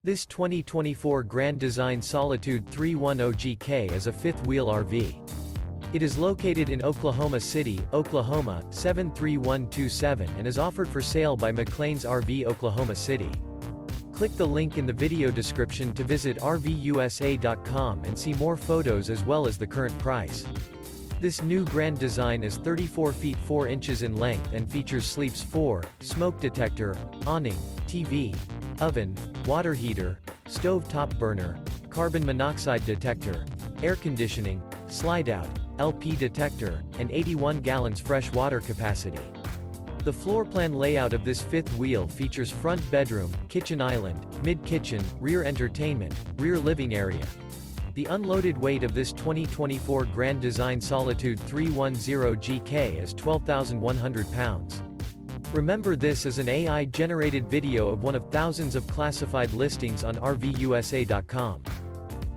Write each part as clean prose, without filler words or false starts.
This 2024 Grand Design Solitude 310GK is a fifth-wheel RV. It is located in Oklahoma City, Oklahoma, 73127 and is offered for sale by McClain's RV Oklahoma City. Click the link in the video description to visit RVUSA.com and see more photos as well as the current price. This new Grand Design is 34 feet 4 inches in length and features sleeps 4, smoke detector, awning, TV, oven, water heater, stove top burner, carbon monoxide detector, air conditioning, slide-out, LP detector, and 81 gallons fresh water capacity. The floor plan layout of this fifth wheel features front bedroom, kitchen island, mid-kitchen, rear entertainment, rear living area. The unloaded weight of this 2024 Grand Design Solitude 310GK is 12,100 pounds. Remember, this is an AI-generated video of one of thousands of classified listings on RVUSA.com.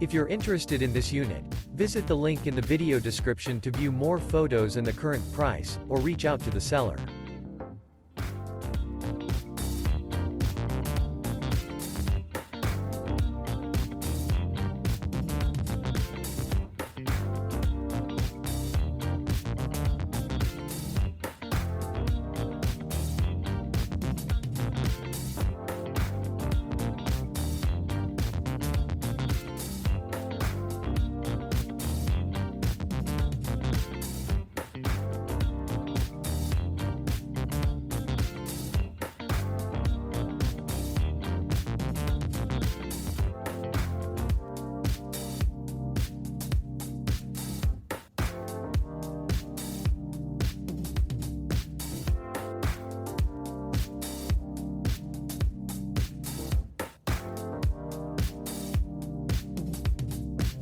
If you're interested in this unit, visit the link in the video description to view more photos and the current price, or reach out to the seller.